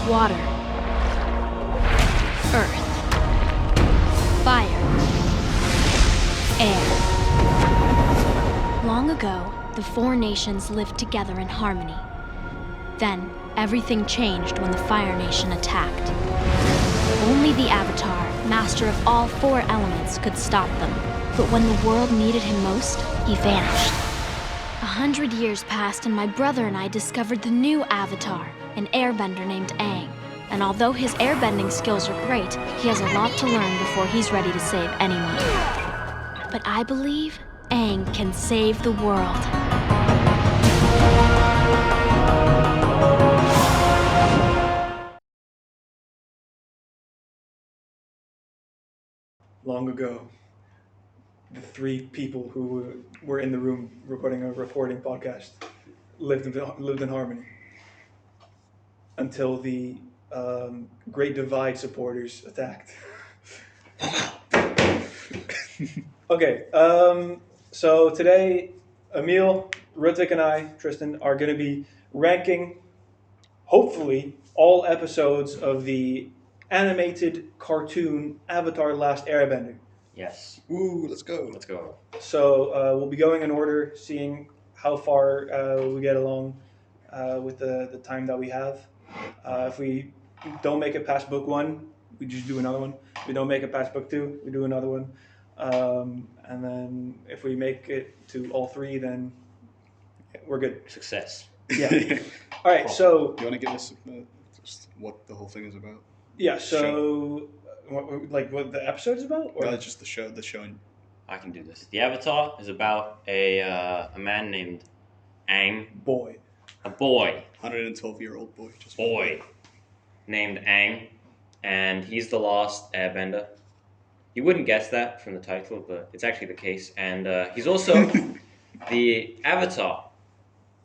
water, earth, fire, air. Long ago, the four nations lived together in harmony. Then, everything changed when the Fire Nation attacked. Only the Avatar, master of all four elements, could stop them. But when the world needed him most, he vanished. 100 years passed and my brother and I discovered the new Avatar, an airbender named Aang. And although his airbending skills are great, he has a lot to learn before he's ready to save anyone. But I believe Aang can save the world. Long ago, the three people who were in the room recording a reporting podcast lived in harmony until the Great Divide supporters attacked. Okay, so today, Emil, Rutik, and I, Tristan, are going to be ranking, hopefully, all episodes of the animated cartoon Avatar: Last Airbender. Yes. Ooh, let's go. Let's go. So we'll be going in order, seeing how far we get along with the time that we have. If we don't make it past book 1, we just do another one. If we don't make it past book 2, we do another one. And then if we make it to all 3, then we're good. Success. Yeah. All right, so... Do you want to give us just what the whole thing is about? Yeah, so... What the episode is about? Or? No, it's just the show. I can do this. The Avatar is about a man named Aang. Boy. A boy. 112-year-old boy. Just Boy. Named Aang. And he's the last airbender. You wouldn't guess that from the title, but it's actually the case. And he's also the Avatar,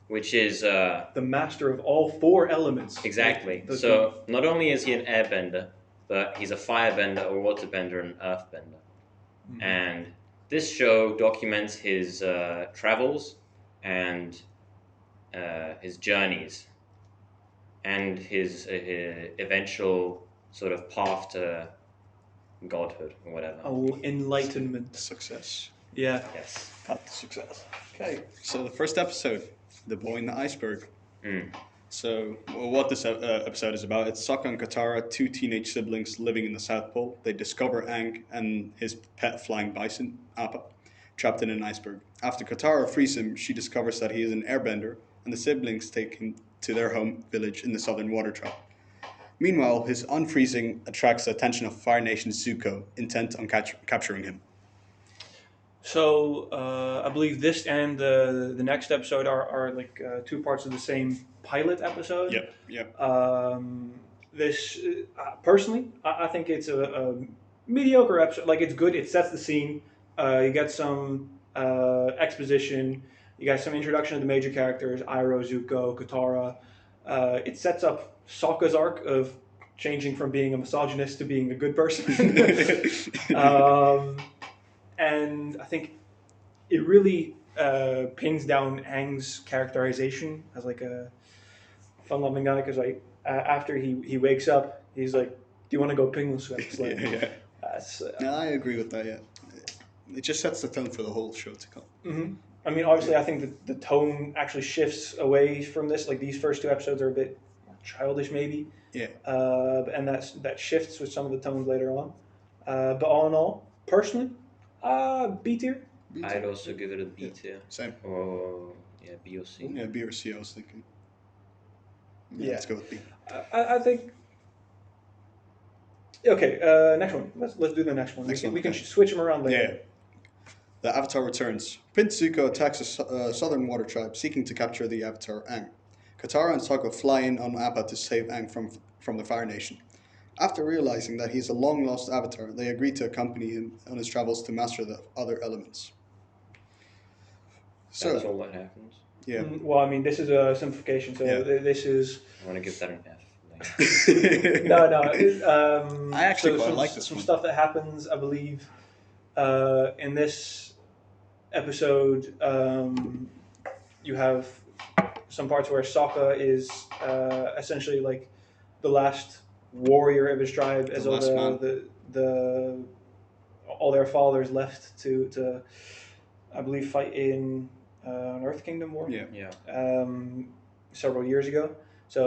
which is... the master of all 4 elements. Exactly. So not only is he an airbender, but he's a firebender, a waterbender, and an earthbender. Mm-hmm. And this show documents his travels and his journeys and his eventual sort of path to godhood or whatever. Oh, enlightenment. Success. Yeah. Yes. Path to success. Okay, so the first episode, The Boy in the Iceberg. So, what this episode is about, it's Sokka and Katara, 2 teenage siblings living in the South Pole. They discover Aang and his pet flying bison, Appa, trapped in an iceberg. After Katara frees him, she discovers that he is an airbender, and the siblings take him to their home village in the southern water tribe. Meanwhile, his unfreezing attracts the attention of Fire Nation Zuko, intent on capturing him. So I believe this and the next episode are like 2 parts of the same pilot episode. Yep. This personally, I think it's a mediocre episode. Like, it's good. It sets the scene. You get some exposition. You got some introduction of the major characters: Iroh, Zuko, Katara. It sets up Sokka's arc of changing from being a misogynist to being a good person. And I think it really pins down Aang's characterization as like a fun-loving guy, because like after he wakes up, he's like, "Do you want to go penguin swim?" Like, No, I agree with that. Yeah, it just sets the tone for the whole show to come. Mm-hmm. I mean, obviously, I think that the tone actually shifts away from this. Like, these first 2 episodes are a bit childish, maybe. Yeah. And that shifts with some of the tones later on. But all in all, personally, B tier. I'd also give it a B tier. Same. Or B or C. Yeah, B or C. I was thinking. Yeah. Let's go with B. I think. Okay. Next one. Let's do the next one. We can switch them around later. Yeah. The Avatar returns. Prince Zuko attacks a southern water tribe, seeking to capture the Avatar Aang. Katara and Sokka fly in on Appa to save Aang from the Fire Nation. After realizing that he's a long-lost Avatar, they agree to accompany him on his travels to master the other elements. So, that's all that happens. Yeah. Well, I mean, this is a simplification, so this is... I want to give that an F. No. I actually quite like this some one. stuff that happens, I believe, in this episode. You have some parts where Sokka is essentially like the last warrior of his tribe, as The all last man. the all their fathers left to I believe fight in an Earth Kingdom war. Yeah. Yeah. Several years ago. So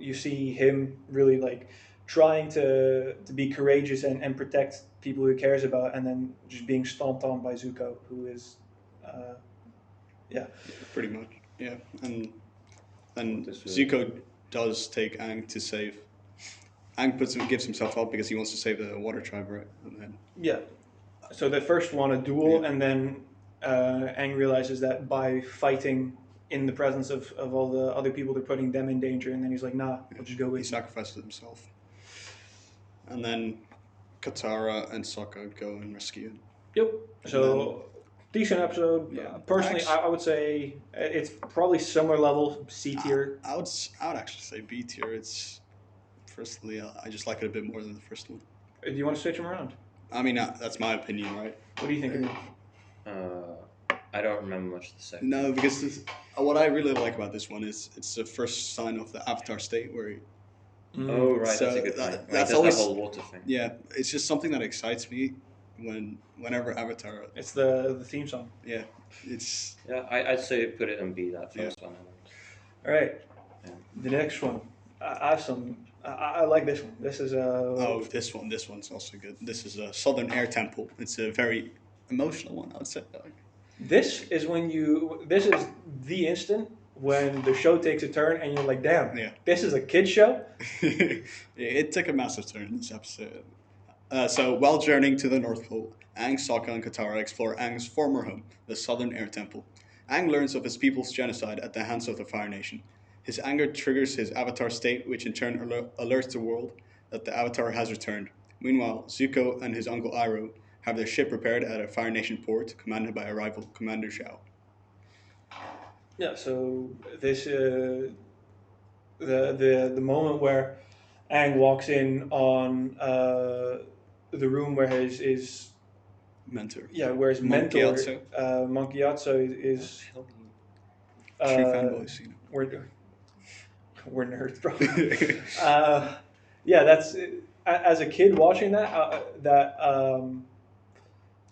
you see him really like trying to be courageous and protect people who he cares about, and then just being stomped on by Zuko, who is, Pretty much. Yeah. And This was- Zuko does take Aang to save. Aang gives himself up because he wants to save the water tribe, right? And then yeah. So they first want a duel, Yeah. and then Aang realizes that by fighting in the presence of all the other people, they're putting them in danger, and then he's like, nah, I'll just go he with you. sacrifices himself. And then Katara and Sokka go and rescue him. Yep. So decent episode. Yeah. Personally, Actually- I would say it's probably similar level, C tier. I would actually say B tier. It's personally, I just like it a bit more than the first one. Do you want to switch them around? I mean, that's my opinion, right? What do you think of it? I don't remember much of the second. No, because what I really like about this one is it's the first sign of the Avatar state where he, Oh, right, So that's a good that- point. Right, that's that's always- the whole water thing. yeah, it's just something that excites me whenever Avatar, It's the theme song. yeah, it's Yeah, I'd say put it in B, that first one. All right. Yeah. The next one. I have some. I like this one. This is this one's also good. This is a Southern Air Temple. It's a very emotional one, I would say. This is when this is the instant when the show takes a turn and you're like, damn, Yeah. this is a kid show. It took a massive turn in this episode. So, while journeying to the North Pole, Aang, Sokka, and Katara explore Aang's former home, the Southern Air Temple. Aang learns of his people's genocide at the hands of the Fire Nation. His anger triggers his Avatar state, which in turn alerts the world that the Avatar has returned. Meanwhile, Zuko and his uncle Iroh have their ship repaired at a Fire Nation port, commanded by a rival, Commander Zhao. Yeah. So this the moment where Aang walks in on the room where his Mentor. where his Monkey mentor Gyatso. Monkey Gyatso is True uh, fanboys, you know. we're nerds, bro. That's as a kid watching that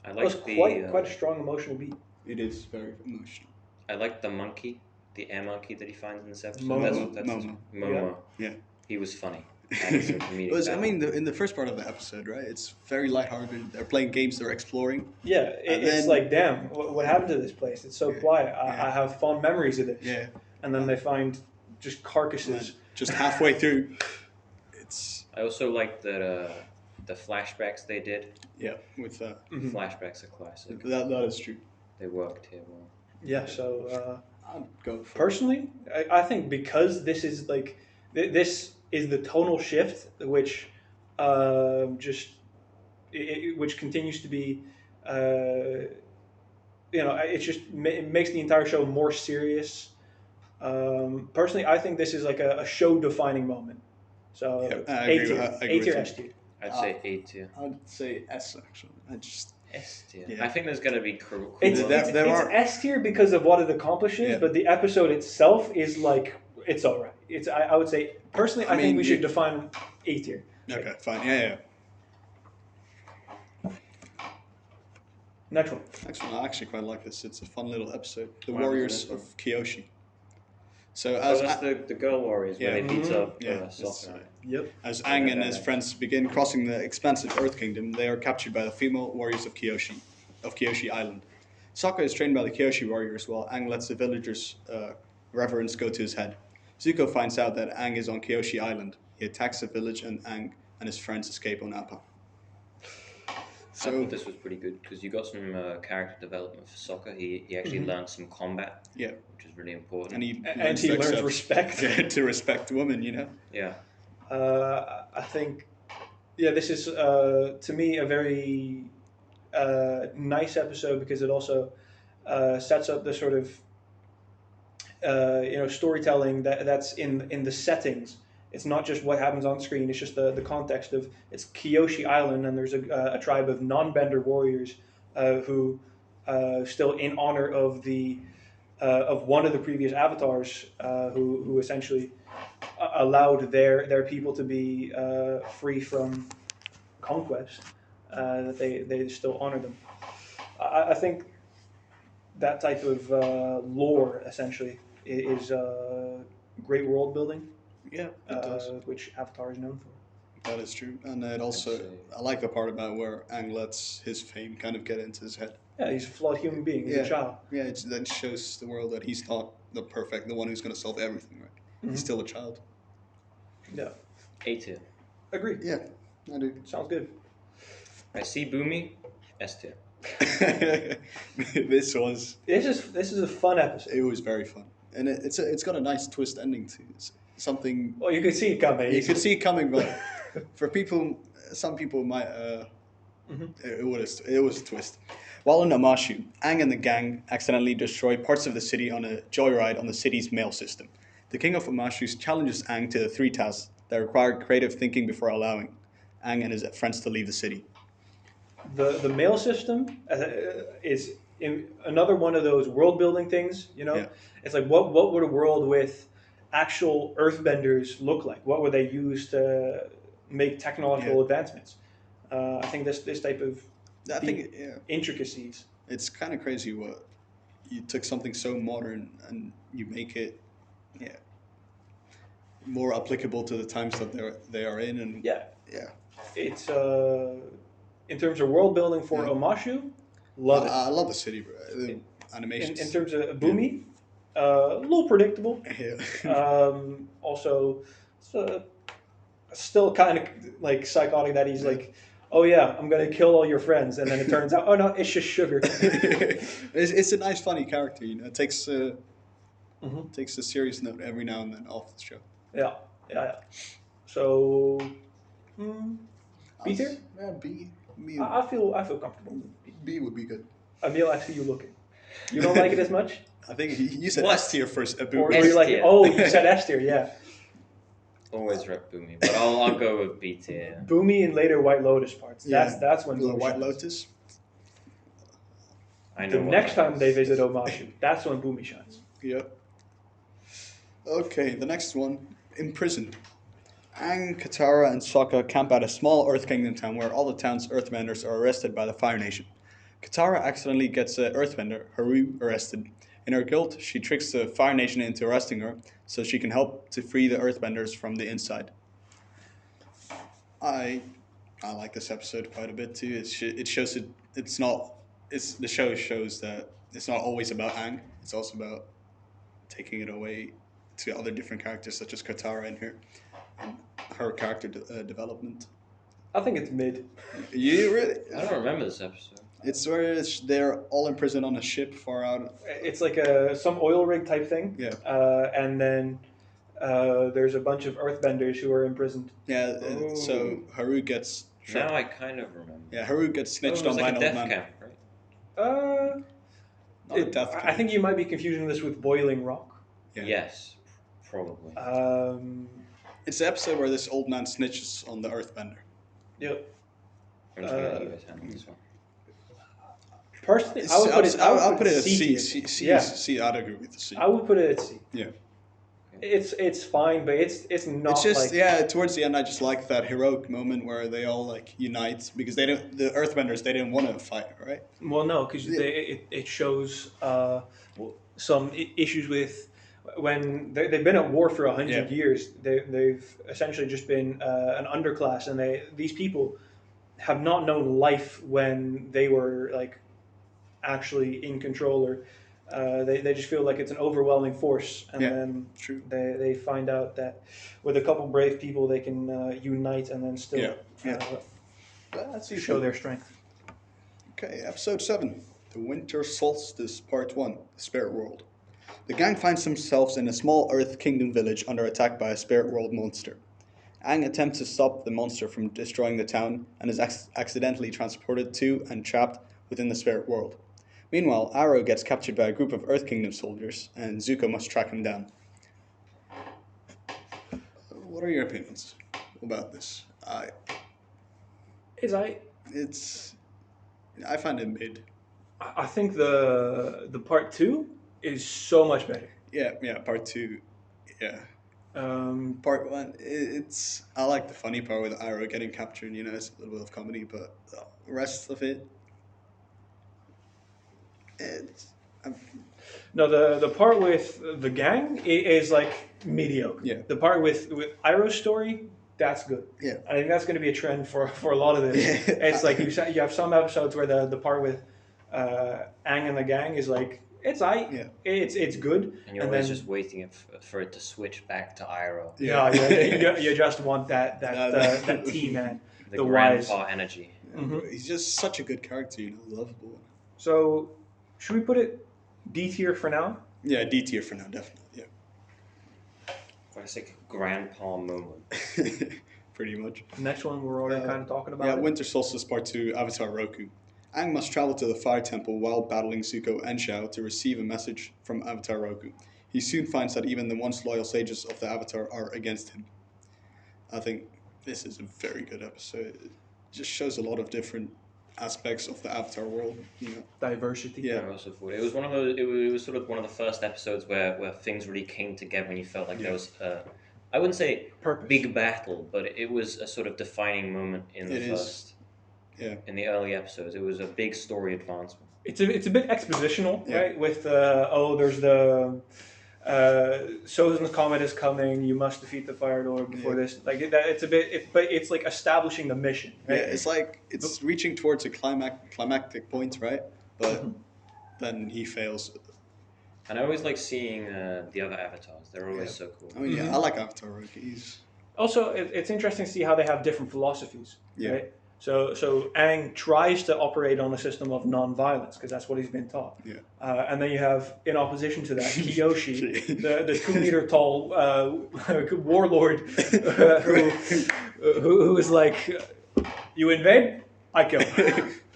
I was like the quite a strong emotional beat. It is very emotional. I like the monkey, the air monkey that he finds in this episode. Momo. Momo. Momo. Yeah. He was funny. Added some comedic I value. mean, in the first part of the episode, right? It's very lighthearted. They're playing games. They're exploring. Yeah, And it's then- like, damn, what happened to this place? It's so Yeah, quiet. yeah. I have fond memories of this. Yeah. And then they find just carcasses. Just halfway through, it's I also like that the flashbacks they did. with Mhm. Flashbacks are classic. that is true. They worked here well. Yeah, so I'd go for personally, I think because this is like, this is the tonal shift, which which continues to be, it makes the entire show more serious. Personally, I think this is like a show-defining moment. So Yeah, I A agree tier, with- I agree A tier, with you. S tier. I'd say A tier. I'd say S actually. I just S tier. Yeah. I think there's gonna be cool. It's There are- S tier because of what it accomplishes, Yeah. but the episode itself is like, it's all right. I would say personally, I think mean, we should define A tier. okay. Fine. Yeah. Next one. Next one, I actually quite like this. It's a fun little episode. The Wow, Warriors isn't it? of Kyoshi. So Oh, as that's the girl warriors Yeah. when they beat Mhm. up Yeah, Sokka. it's- Yep. As Aang and his friends begin crossing the expansive Earth Kingdom, they are captured by the female warriors of Kyoshi Island. Sokka is trained by the Kyoshi warriors, while Aang lets the villagers' reverence go to his head. Zuko finds out that Aang is on Kyoshi Island. He attacks the village, and Aang and his friends escape on Appa. I thought this was pretty good because you got some character development for Sokka. He actually learned some combat, Yeah, which is really important. and he And he to learns accept- respect. to respect women. You know. Yeah, I think, this is to me a very nice episode because it also sets up the sort of storytelling that's in the settings. It's not just what happens on screen. It's just the context of it's Kyoshi Island, and there's a tribe of non-bender warriors who still in honor of the of one of the previous avatars who essentially allowed their people to be free from conquest, that they still honor them. I think that type of lore essentially is great world building, Yeah, it does. which Avatar is known for. That is true, and it also I like the part about where Aang lets his fame kind of get into his head. Yeah, he's a flawed human being. He's a child. Yeah, that shows the world that he's not the one who's going to solve everything. Right? Mhm. He's still a child. Yeah, A tier. agree. Yeah, I do. Sounds good. I see Boomy. S tier. This This is a fun episode. it was very fun, and it's got a nice twist ending too. It's something Well, you could see it coming. you could see it coming, but for some people might Mhm. it was a twist. While in Amashu, Aang and the gang accidentally destroy parts of the city on a joyride on the city's mail system. The king of Amashu challenges Aang to the 3 tasks that require creative thinking before allowing Aang and his friends to leave the city. The mail system is in another one of those world building things. Yeah. It's like what would a world with actual earthbenders look like? What would they use to make technological advancements? I think this type of I think intricacies. it's kind of crazy what you took something so modern and you make it more applicable to the times that they are in, and Yeah, yeah. it's in terms of world building for Omashu, love it. I love the city, bro. The animations. In terms of Boomy, a little predictable. Yeah. Also, still kind of like psychotic that he's like, oh yeah, I'm gonna kill all your friends, and then it turns out, oh no, it's just sugar. it's a nice, funny character. You know, it takes Mhm. a serious note every now and then off the show. Yeah. So, B tier. Yeah, B. I feel comfortable. B would be good. Emil, I see you looking. You don't like it as much, I think you said What? S tier first. or S you're like, tier. oh, you said S tier, yeah. Always rep Boomy, but I'll go with B tier. Boomy and later White Lotus parts. That's when the Boomy White shines. Lotus. I know. The what next that time is. they visit Omashu, that's when Boomy shines. Yep. Okay, the next one. Imprisoned. Aang, Katara, and Sokka camp at a small Earth Kingdom town where all the town's Earthbenders are arrested by the Fire Nation. Katara accidentally gets an Earthbender, Haru, arrested. In her guilt, she tricks the Fire Nation into arresting her so she can help to free the Earthbenders from the inside. I like this episode quite a bit too. The show shows that it's not always about Aang. It's also about taking it away to other different characters such as Katara in here and her character development. I think it's mid. You really? I don't remember this episode. It's where they're all imprisoned on a ship far out. It's like some oil rig type thing. Yeah. And then there's a bunch of earthbenders who are imprisoned. Yeah. So Ooh. Haru gets. Now I kind of remember. Yeah, Haru gets Oh, snitched it was on by like an a old death man. camp, right? Not a death I camp. think you might be confusing this with Boiling Rock. Yeah. Yes, probably. It's the episode where this old man snitches on the Earthbender. Yep. I'm just gonna let you guys handle this one. Personally, I would put it. I'll put it at C C. tier. C. Yeah. C. I'd agree with the C. I would put it at C. Yeah. It's fine, but it's not It's just like towards the end I just like that heroic moment where they all like unite because the Earthbenders they didn't want to fight, right? Well, no, because it shows some issues with when they've been at war for 100 years. They've essentially just been an underclass, and these people have not known life when they were like actually in control, or they just feel like it's an overwhelming force, and then True. they find out that with a couple brave people they can unite and then still show their strength. Okay, episode 7, The Winter Solstice, Part 1, The Spirit World. The gang finds themselves in a small Earth Kingdom village under attack by a Spirit World monster. Aang attempts to stop the monster from destroying the town and is accidentally transported to and trapped within the Spirit World. Meanwhile, Arrow gets captured by a group of Earth Kingdom soldiers, and Zuko must track him down. What are your opinions about this? I find it mid. I think the part 2 is so much better. Yeah, part 2, yeah. Part one, I like the funny part with Iroh getting captured. You know, it's a little bit of comedy, but the rest of it, it's No, the part with the gang is like mediocre. Yeah. The part with Iroh's story, that's good. Yeah. I think that's going to be a trend for a lot of this. Yeah. It's like you have some episodes where the part with Aang and the gang is like it's Yeah. it's good. And you're always just waiting for it to switch back to Iroh. Yeah, you just want that that T man, The wise. grandpa energy. Mhm. He's just such a good character, you know, lovable. So, should we put it D tier for now? Yeah, D tier for now, definitely. Classic grandpa moment. Yeah, pretty much. Next one we're already kind of talking about. Yeah, it. Winter Solstice Part 2, Avatar Roku. Aang must travel to the Fire Temple while battling Zuko and Shao to receive a message from Avatar Roku. He soon finds that even the once loyal sages of the Avatar are against him. I think this is a very good episode. It just shows a lot of different aspects of the Avatar world, you know. Diversity. Yeah. I also thought it was one of the. It was sort of one of the first episodes where things really came together, and you felt like there was I wouldn't say Purpose. big battle, but it was a sort of defining moment in the It is. first. Yeah. In the early episodes, it was a big story advancement. It's a bit expositional, Yeah. right? With there's the Sozin's comet is coming. You must defeat the Fire Lord before this. Like it's a bit, but it's like establishing the mission, right? Yeah, it's like it's reaching towards a climactic point, right? But then he fails. And I always like seeing the other avatars. They're always so cool. I mean, yeah, I like Avatar Roku. He's Also, it's interesting to see how they have different philosophies, Yeah. right? So Aang tries to operate on a system of non-violence because that's what he's been taught. Yeah. And then you have, in opposition to that, Kiyoshi, the 2 meter tall warlord who is like, you invade, I kill.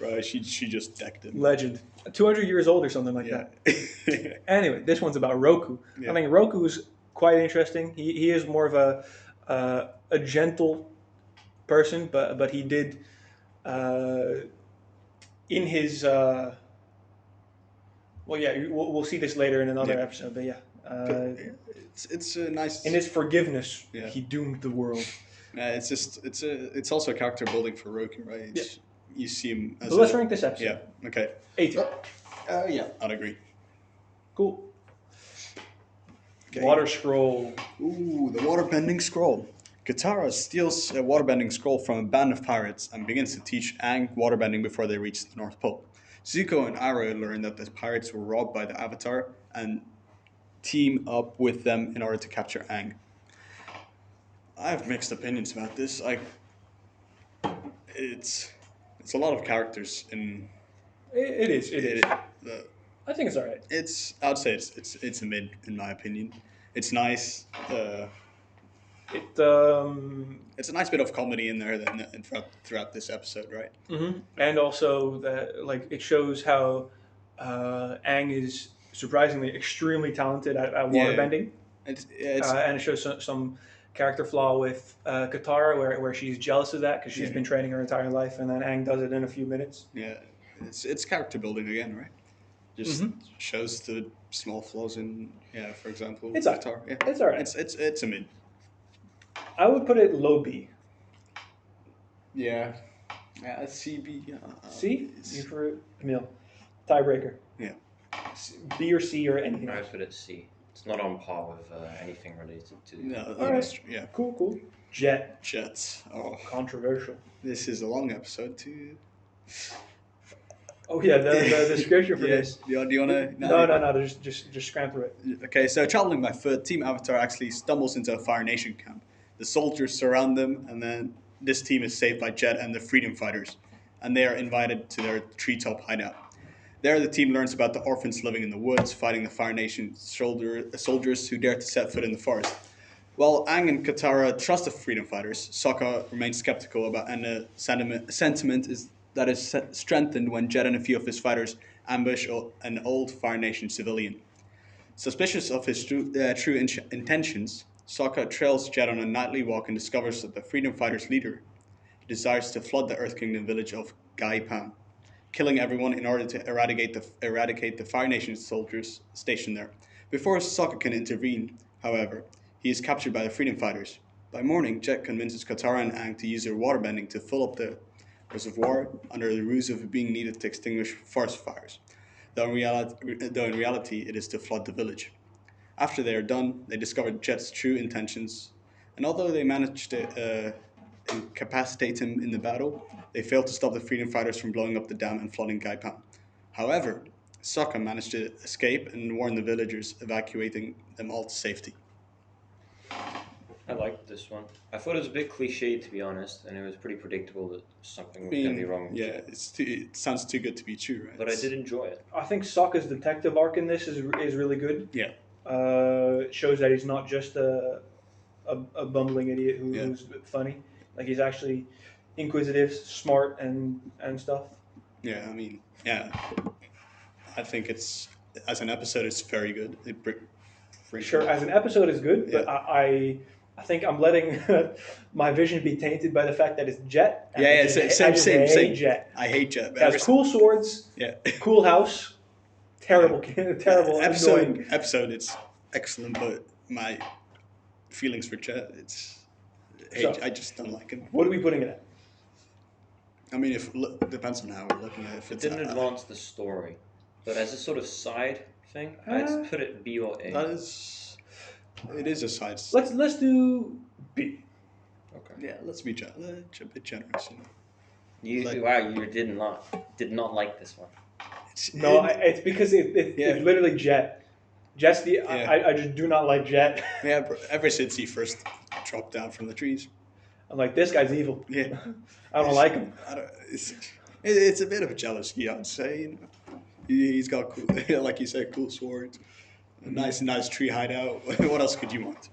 right. She just decked him. Legend. 200 years old or something like Yeah. that. Anyway, this one's about Roku. Yeah. I think Roku's quite interesting. He is more of a gentle person, but he did in his we'll see this later in another Yeah. episode, but It's a nice. in his forgiveness Yeah. he doomed the world. It's also a character building for Roku, right? You see him as. But let's rank this episode. Yeah. Okay. 18. Yeah, I'd agree. Cool. Okay. Water scroll. Ooh, the waterbending scroll. Katara steals a waterbending scroll from a band of pirates and begins to teach Aang waterbending before they reach the North Pole. Zuko and Iroh learn that the pirates were robbed by the Avatar and team up with them in order to capture Aang. I have mixed opinions about this. It's a lot of characters in. It is. The, I think it's all right. I'd say it's a mid in my opinion. It's nice. It's a nice bit of comedy in there throughout this episode, right? Mm-hmm. And also that it shows how Aang is surprisingly extremely talented at waterbending. And it shows some character flaw with Katara where she's jealous of that because she's been training her entire life, and then Aang does it in a few minutes. Yeah, it's character building again, right? Just shows the small flaws in, for example, It's Katara. Yeah. It's all right. It's a mid. I would put it low B. Yeah. C, B. C? C for Emil. Tiebreaker. Yeah. B or C or anything I else. would put it C. It's not on par with anything related to. No, All that's right. true. Yeah. Cool. Jet. Jets. Oh, Controversial. this is a long episode too. Oh yeah, the description for this. Do you wanna? No. Just scram through it. Okay, so traveling by foot, Team Avatar actually stumbles into a Fire Nation camp. The soldiers surround them, and then this team is saved by Jet and the Freedom Fighters, and they are invited to their treetop hideout. There, the team learns about the orphans living in the woods, fighting the Fire Nation soldiers who dare to set foot in the forest. While Aang and Katara trust the Freedom Fighters, Sokka remains skeptical about, and the sentiment is strengthened when Jet and a few of his fighters ambush an old Fire Nation civilian. Suspicious of his true intentions, Sokka trails Jet on a nightly walk and discovers that the Freedom Fighters' leader desires to flood the Earth Kingdom village of Gaipan, killing everyone in order to eradicate the Fire Nation soldiers stationed there. Before Sokka can intervene, however, he is captured by the freedom fighters. By morning, Jet convinces Katara and Aang to use their waterbending to fill up the reservoir under the ruse of it being needed to extinguish forest fires, though in reality it is to flood the village. After they are done, they discover Jet's true intentions, and although they manage to incapacitate him in the battle, they fail to stop the freedom fighters from blowing up the dam and flooding Gaipan. However, Sokka managed to escape and warn the villagers, evacuating them all to safety. I liked this one. I thought it was a bit cliche, to be honest, and it was pretty predictable that something was going to be wrong. Yeah, it sounds too good to be true, right? But I did enjoy it. I think Sokka's detective arc in this is really good. Yeah. It shows that he's not just a bumbling idiot who's funny. Like, he's actually inquisitive, smart, and stuff. Yeah, I mean, yeah. I think as an episode, it's very good. Sure, as an episode is good, but I think I'm letting my vision be tainted by the fact that it's Jet. Same. Jet. I hate Jet. It has cool swords, cool house, terrible, annoying. Episode, it's excellent, but my feelings for Jet, I just don't like him. What are we putting it at? I mean, it depends on how we're looking at it. If it didn't advance the story, but as a sort of side thing, I'd put it B or A. It is a side. Let's do B. Okay. Yeah, let's be a bit generous. You did not like this one. It's because it's literally Jet. Jet's I just do not like Jet. Yeah, ever since he first dropped down from the trees. I'm like, this guy's evil. Yeah. I don't like him. It's a bit of a jealousy, I'd say. He's got cool, like you said, cool swords. A nice tree hideout. What else could you want?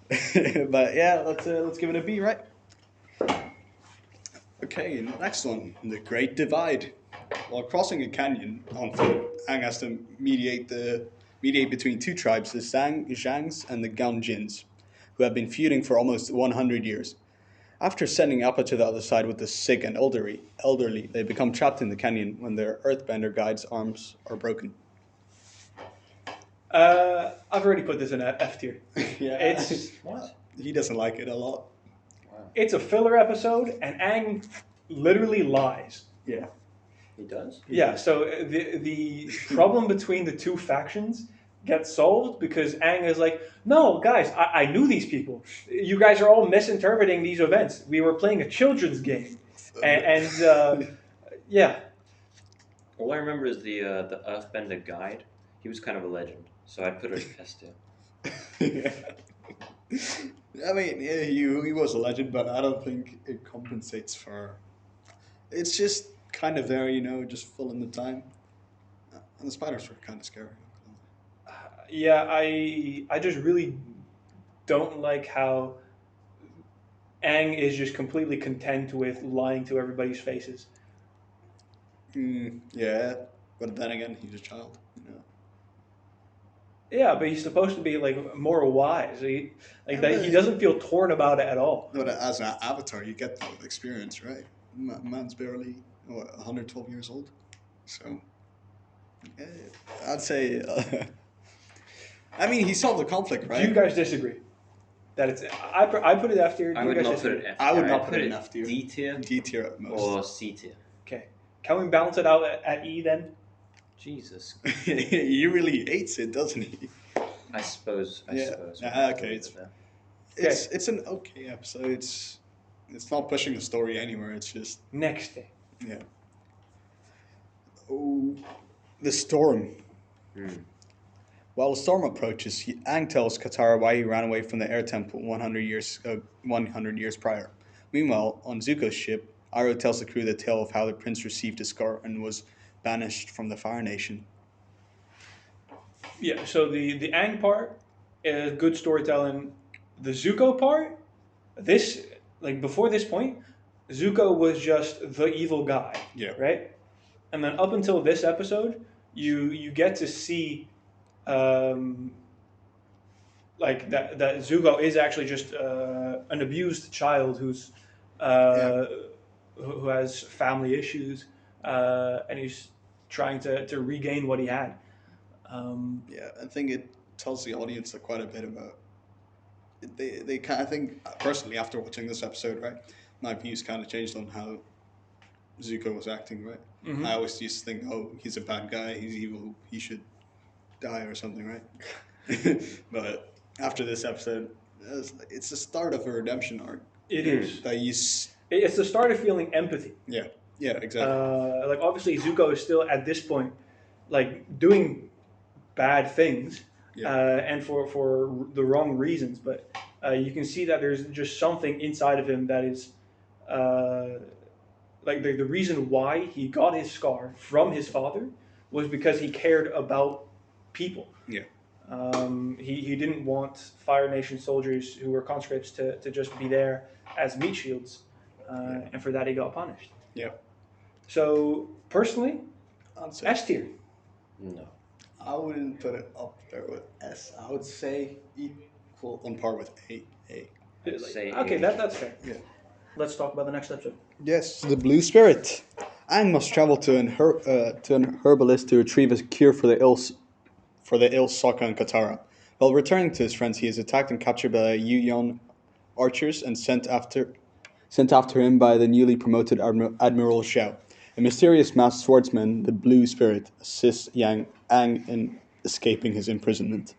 But yeah, let's give it a B, right? Okay, next one, the Great Divide. While crossing a canyon on foot, Aang has to mediate between two tribes, the Zhangs and the Ganjins, who have been feuding for almost 100 years. After sending Appa to the other side with the sick and elderly, they become trapped in the canyon when their Earthbender guide's arms are broken. I've already put this in a F tier. Yeah, what? He doesn't like it a lot. Wow. It's a filler episode, and Aang literally lies. Yeah, he does. Yeah. So the problem between the two factions gets solved because Aang is like, no, guys, I knew these people. You guys are all misinterpreting these events. We were playing a children's game, and yeah. All I remember is the Earthbender guide. He was kind of a legend, so I'd put it S tier. I mean, yeah, he was a legend, but I don't think it compensates for. It's just kind of there, just filling the time. And the spiders were kind of scary. Yeah, I just really don't like how Aang is just completely content with lying to everybody's faces. Yeah, but then again, he's a child. Yeah, but he's supposed to be like more wise. He doesn't feel torn about it at all. But as an avatar, you get that experience, right? Man's barely 112 years old, so yeah, I'd say. I mean, he solved the conflict, right? Do you guys disagree? That it's I put it F tier. I would not put it F tier. I would not put it in F tier. D tier. D tier at most. Or C tier. Okay, can we balance it out at E then? Jesus. He really hates it, doesn't he? I suppose. Okay, it's an okay episode. It's not pushing the story anywhere. It's just next thing. Yeah. Oh, the storm. While the storm approaches, Aang tells Katara why he ran away from the air temple 100 years prior. Meanwhile, on Zuko's ship, Iroh tells the crew the tale of how the prince received a scar and was banished from the Fire Nation. Yeah, so the Aang part is good storytelling. The Zuko part, before this point, Zuko was just the evil guy. Yeah. Right? And then up until this episode, you get to see that Zuko is actually just an abused child who has family issues, and he's trying to regain what he had. I think it tells the audience quite a bit about they kind of think, personally, after watching this episode, right, my views kind of changed on how Zuko was acting, right? Mhm. I always used to think, oh, he's a bad guy, he's evil, he should die or something, right? But after this episode, it's the start of a redemption arc. It is. That It's the start of feeling empathy. yeah, exactly. Like obviously Zuko is still at this point, like doing bad things, and for the wrong reasons. But you can see that there's just something inside of him that is, like the reason why he got his scar from his father was because he cared about people. Yeah. He didn't want Fire Nation soldiers who were conscripts to just be there as meat shields, and for that he got punished. Yeah. So personally, I'd say S tier. No. I wouldn't put it up there with S. I would say equal on par with A. I'd say Okay, A. that's fair. Yeah. Let's talk about the next episode. Yes, the Blue Spirit. Aang must travel to an herbalist to retrieve a cure for the ill Sokka and Katara. While returning to his friends, he is attacked and captured by Yuyon archers and sent after him by the newly promoted Admiral Xiao. A mysterious masked swordsman, the Blue Spirit, assists Aang in escaping his imprisonment.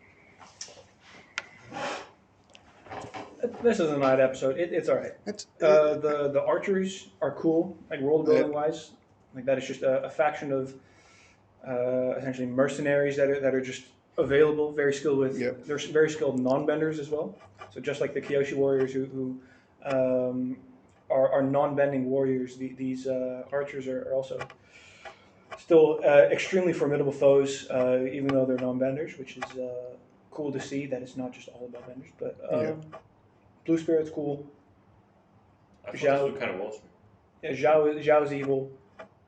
This is a nice episode. It's all right. The archers are cool, like world building wise. Like that is just a faction of essentially mercenaries that are just available, very skilled with. Yep. They're very skilled non-benders as well. So just like the Kyoshi warriors who are non-bending warriors, these archers are also still extremely formidable foes, even though they're non-benders, which is cool to see that it's not just all about benders. But Blue Spirit's cool. I thought Zhao- this was kind of awesome. Yeah, Zhao's evil.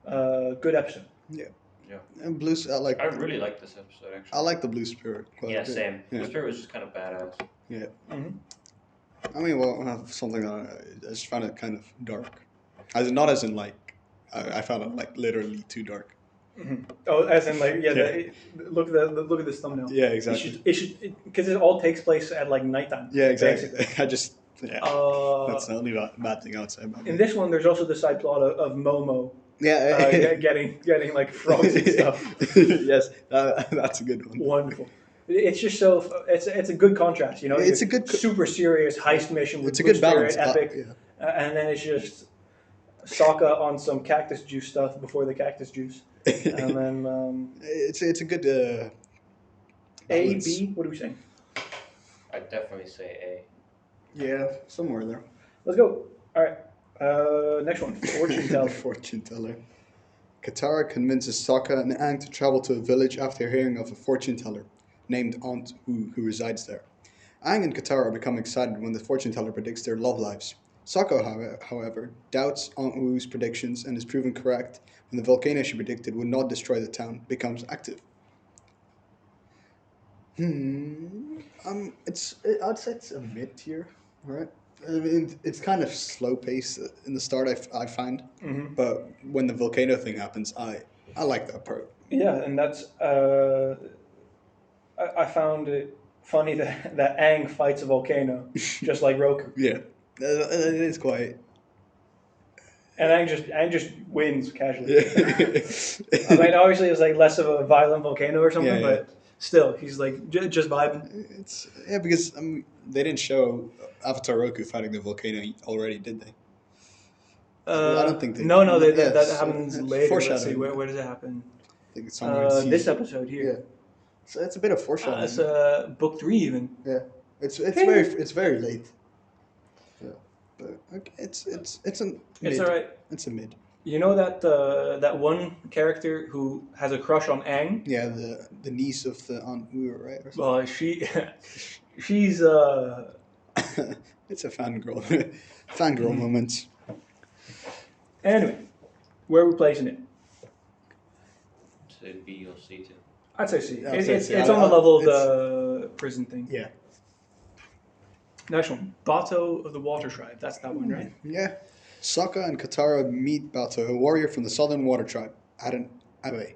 Good episode. And I really like this episode, actually. I like the Blue Spirit. quite a Yeah, bit. same. Yeah. The spirit was just kind of badass. Yeah. Mm-hmm. I mean, well, I have something that I just found it kind of dark. Not as in like, I found it like literally too dark. Mm-hmm. Oh, as in like look at this thumbnail. Yeah, exactly. It should because it all takes place at like nighttime. Yeah, exactly. basically. I just that's the only bad thing I would say about In it. this one, there's also the side plot of Momo Yeah. getting like frogs and stuff. Yes, that's a good one. Wonderful. It's just so it's a good contrast, you know. It's a good super serious heist mission with It's a Blue good balance. Spirit, epic, Yeah. and then it's just Sokka on some cactus juice stuff before the cactus juice, and then It's a good A, balance. B. What are we saying? I'd definitely say Yeah, somewhere there. Let's go. All right. Next one. Fortune teller. Fortune teller. Katara convinces Sokka and Aang to travel to a village after hearing of a fortune teller named Aunt Wu who resides there. Aang and Katara become excited when the fortune teller predicts their love lives. Sokka, however, doubts Aunt Wu's predictions and is proven correct when the volcano she predicted would not destroy the town becomes active. I'd say it's a mid tier, right? I mean, it's kind of slow paced in the start. I find, but when the volcano thing happens, I like that part. Yeah, and that's I found it funny that Aang fights a volcano just like Roku, Yeah, it is quite. and Aang just wins casually. Yeah. I mean, obviously it's like less of a violent volcano or something, Yeah, yeah. but still, he's like just vibing. It's because they didn't show Avatar Roku fighting the volcano already, did they? I don't think they. No, Yeah, that so happens it's later. Let's see, foreshadowing. where does it happen? I think it's somewhere in season. This episode here. Yeah, so it's a bit of foreshadowing. It's book 3 even. Yeah, it's very late. Yeah, but okay, it's a mid. It's all right. It's a mid. You know that one character who has a crush on Aang? Yeah, the niece of the Aunt Wu, right? Or something. Well, she's It's a fangirl moment. Anyway, where are we placing it? A. Say B or C too. I'd say C. I'd say It's C. on the level of the prison thing. Yeah. Next one, Bato of the Water Tribe. That's that one, right? Yeah. Sokka and Katara meet Bato, a warrior from the Southern Water Tribe, at an abbey.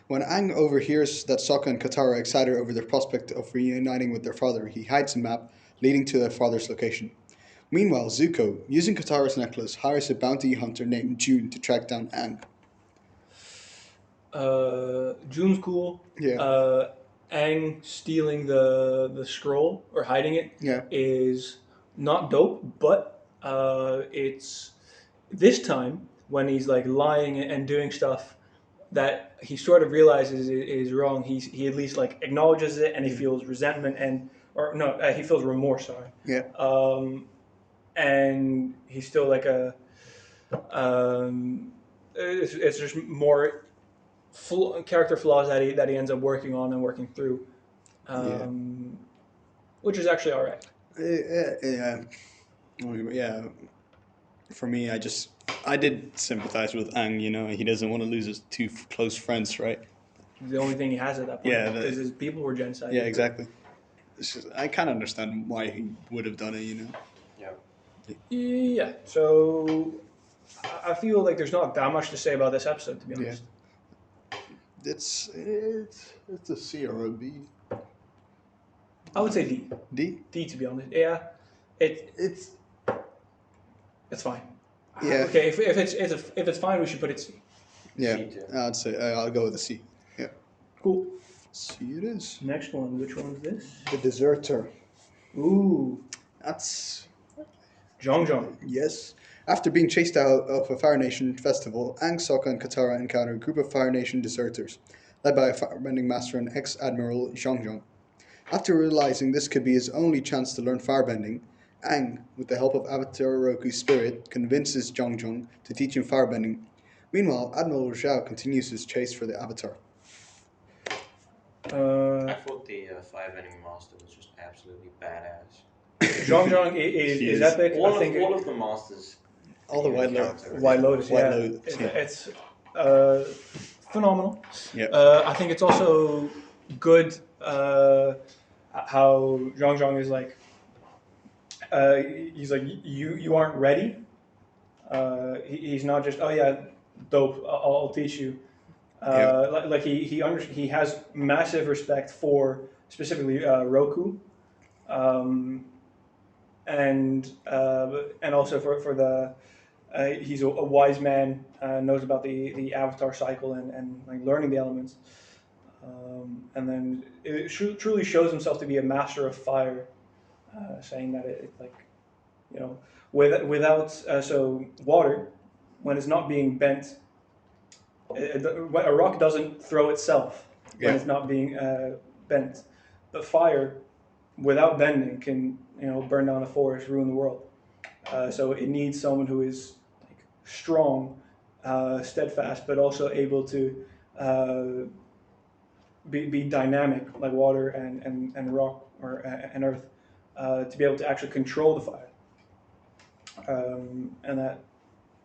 When Aang overhears that Sokka and Katara are excited over the prospect of reuniting with their father, he hides a map leading to their father's location. Meanwhile, Zuko, using Katara's necklace, hires a bounty hunter named June to track down Aang. June's cool. Yeah. Aang stealing the scroll or hiding it is not dope, but it's this time when he's like lying and doing stuff that he sort of realizes is wrong. He at least like acknowledges it, and he feels resentment he feels remorse. Sorry. Yeah. And he's still like it's just more character flaws that he ends up working on and working through, which is actually all right. Yeah. For me, I did sympathize with Aang. He doesn't want to lose his two close friends, right? The only thing he has at that point is his people were genocided. Yeah, exactly. I kind of understand why he would have done it, Yeah. So I feel like there's not that much to say about this episode, to be honest. It's a C or a B. I would say D. D? D, to be honest. Yeah. It's fine. Yeah. Okay. If it's fine, we should put it C. Yeah. C too. I'd say I'll go with a C. Yeah. Cool. C it is. Next one. Which one is this? The Deserter. Ooh. That's Zhong. yes. After being chased out of a Fire Nation festival, Aang, Sokka, and Katara encounter a group of Fire Nation deserters, led by a firebending master and ex-admiral Zhong. After realizing this could be his only chance to learn firebending, Aang, with the help of Avatar Roku's spirit, convinces Zhong to teach him firebending. Meanwhile, Admiral Zhao continues his chase for the Avatar. I thought the firebending master was just absolutely badass. Zhong is epic. All of the masters. All the White Lotus. Lotus. It's phenomenal. Yeah. I think it's also good how Zhong is like. He's like you aren't ready. He's not just dope. I'll teach you. Like he has massive respect for specifically Roku. And also for the he's a wise man, knows about the Avatar cycle and like learning the elements, and then it truly shows himself to be a master of fire, saying that it like without so water, when it's not being bent, a rock doesn't throw itself when it's not being bent, but fire without bending can burn down a forest, ruin the world. So it needs someone who is like strong, steadfast, but also able to be dynamic like water and rock and earth, to be able to actually control the fire. And that,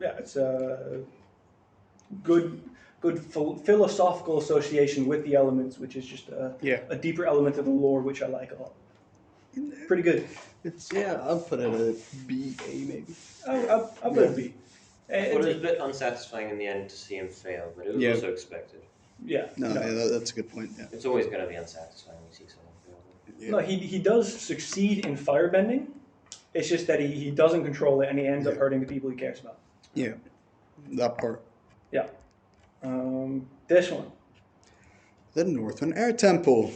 it's a good philosophical association with the elements, which is just a deeper element of the lore, which I like a lot. Pretty good. I'll put it at B, A maybe. I'll put it B. It was a bit unsatisfying in the end to see him fail, but it was also expected. Yeah. No, that's a good point. Yeah. It's always going to be unsatisfying when you see someone fail. No, he does succeed in firebending. It's just that he doesn't control it, and he ends up hurting the people he cares about. Yeah, that part. Yeah. This one. The Northern Air Temple.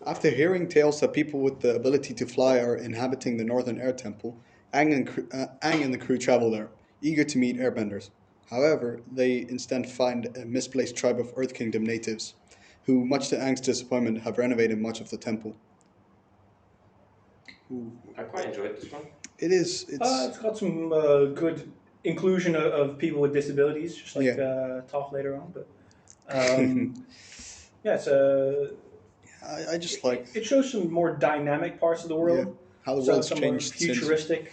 After hearing tales that people with the ability to fly are inhabiting the Northern Air Temple, Aang and the crew travel there, eager to meet airbenders. However, they instead find a misplaced tribe of Earth Kingdom natives, who, much to Aang's disappointment, have renovated much of the temple. I quite enjoyed this one. It's got some good inclusion of people with disabilities, just like talk later on. But it's I just like it shows some more dynamic parts of the world. Yeah, how the world's changed. Futuristic.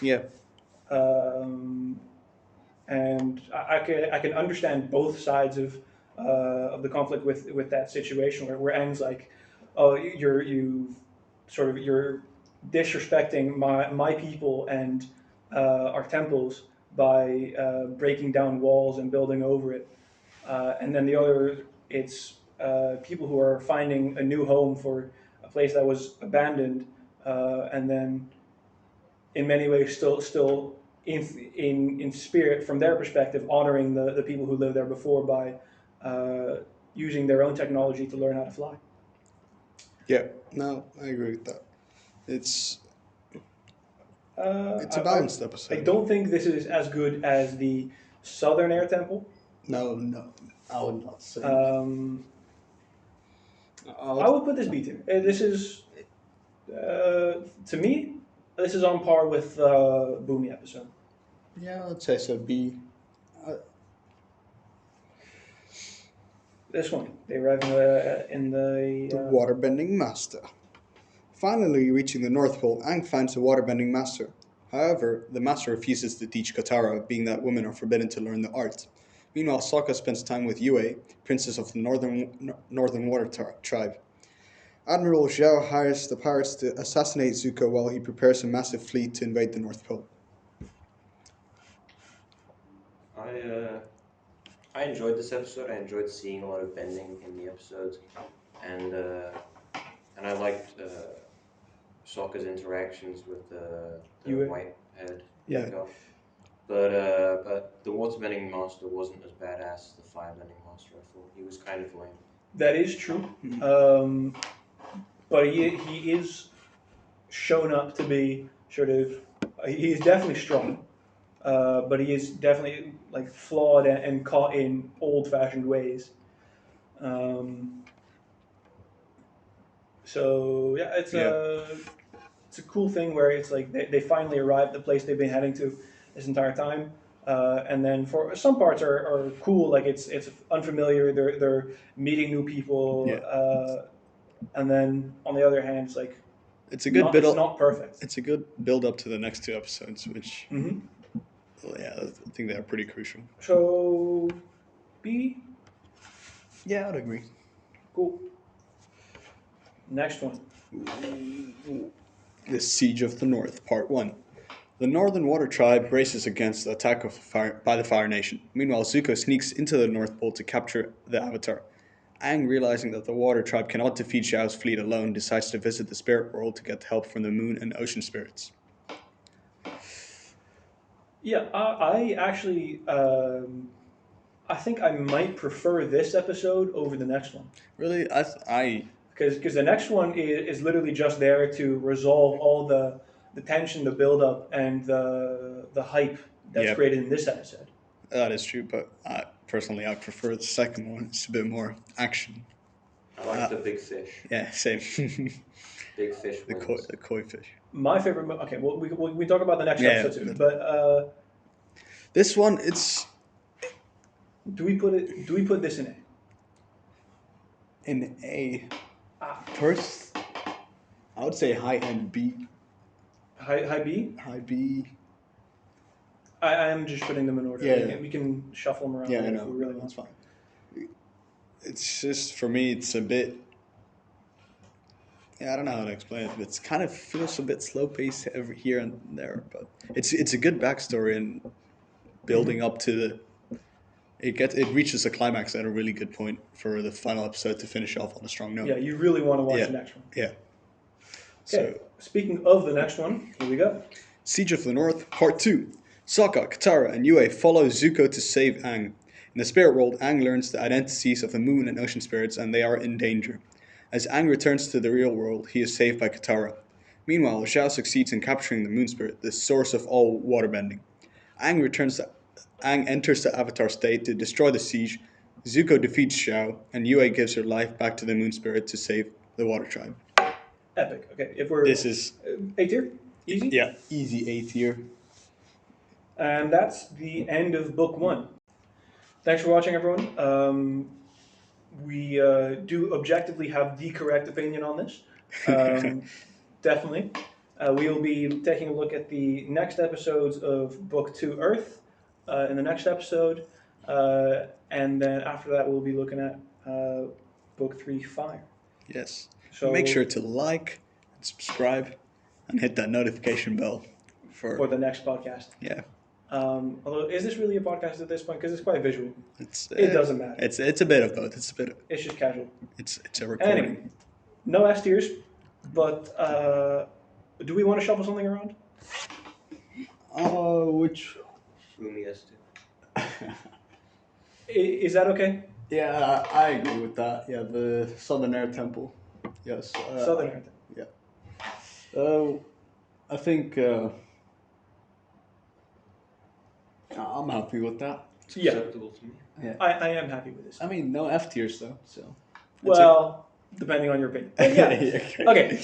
And I can understand both sides of the conflict with that situation where Aang's like, oh, you're disrespecting my people and our temples by breaking down walls and building over it, and then the other, it's people who are finding a new home for a place that was abandoned, and then in many ways still in spirit from their perspective, honoring the people who lived there before by using their own technology to learn how to fly. Yeah, no, I agree with that. It's a I balanced episode. don't think this is as good as the Southern Air Temple. No, I would not say. I would put this B tier. This is, to me, this is on par with Boomy episode. Yeah, I'd say so. B. This one, they arrive in the The waterbending master. Finally reaching the North Pole, Aang finds a waterbending master. However, the master refuses to teach Katara, being that women are forbidden to learn the art. Meanwhile, Sokka spends time with Yue, princess of the Northern Water Tribe. Admiral Zhao hires the pirates to assassinate Zuko while he prepares a massive fleet to invade the North Pole. I enjoyed this episode. I enjoyed seeing a lot of bending in the episodes, and I liked Sokka's interactions with the white-haired guy. But the waterbending master wasn't as badass as the firebending master. I thought he was kind of lame. That is true, but he is shown up to be sort of. He is definitely strong, but he is definitely like flawed and caught in old-fashioned ways. So yeah, it's a cool thing where it's like they finally arrived at the place they've been heading to this entire time. And then for some parts are cool, like it's unfamiliar. They're meeting new people, and then on the other hand, it's like it's a good it's not perfect. It's a good build up to the next two episodes, which I think they're pretty crucial. So B. Yeah, I'd agree. Cool. Next one. The Siege of the North, Part 1. The Northern Water Tribe braces against the attack by the Fire Nation. Meanwhile, Zuko sneaks into the North Pole to capture the Avatar. Aang, realizing that the Water Tribe cannot defeat Zhao's fleet alone, decides to visit the Spirit World to get help from the Moon and Ocean Spirits. Yeah, I actually, I think I might prefer this episode over the next one. Really? Because the next one is literally just there to resolve all the tension, the build-up, and the hype that's created in this episode. That is true, but personally I prefer the second one. It's a bit more action. I like the big fish. Yeah, same. Big fish wins. The koi fish. My favorite... Okay, well, we talk about the next episode too, but... this one, it's... Do we put this in A? In A... First, I would say high end B. High B? High B. I am just putting them in order. Yeah. We can shuffle them around if we really want. That's fine. It's just, for me, it's a bit... I don't know how to explain it, but it kind of feels a bit slow-paced every here and there. But it's a good backstory and building up to the... It reaches a climax at a really good point for the final episode to finish off on a strong note. Yeah, you really want to watch the next one. Yeah. Okay, speaking of the next one, here we go. Siege of the North, Part 2. Sokka, Katara, and Yue follow Zuko to save Aang. In the spirit world, Aang learns the identities of the moon and ocean spirits, and they are in danger. As Aang returns to the real world, he is saved by Katara. Meanwhile, Zhao succeeds in capturing the moon spirit, the source of all waterbending. Aang enters the Avatar state to destroy the siege. Zuko defeats Zhao, and Yue gives her life back to the moon spirit to save the water tribe. Epic. Okay, if we're... This is... A tier? Easy? Yeah, easy A tier. And that's the end of book 1. Thanks for watching, everyone. We do objectively have the correct opinion on this. Definitely. We will be taking a look at the next episodes of book 2, Earth, in the next episode. And then after that, we'll be looking at book 3, Fire. Yes. So make sure to like and subscribe and hit that notification bell for the next podcast. Yeah. Although, is this really a podcast at this point? Because it's quite visual. It doesn't matter. It's a bit of both. It's just casual. It's a recording. Anyway, no S tiers, but do we want to shuffle something around? Which? Rumi has to. Is that okay? Yeah, I agree with that. Yeah, the Southern Air Temple. Yes. Southern Air. I think I'm happy with that. It's Yeah. acceptable to me. Yeah. I am happy with this. I mean, no F tiers though. So. Well, depending on your opinion. But yeah. Yeah, Okay.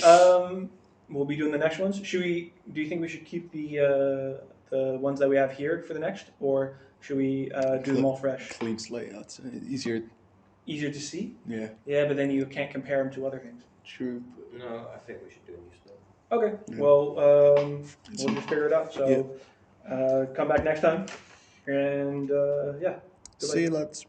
We'll be doing the next ones. Should we? Do you think we should keep the ones that we have here for the next, or should we do them all fresh? Clean slate. That's easier. Easier to see. Yeah. Yeah, but then you can't compare them to other things. True. No, I think we should do a new stuff. Okay. Yeah. Well, we'll just figure it out. So, come back next time, and yeah. Goodbye. See you, lads.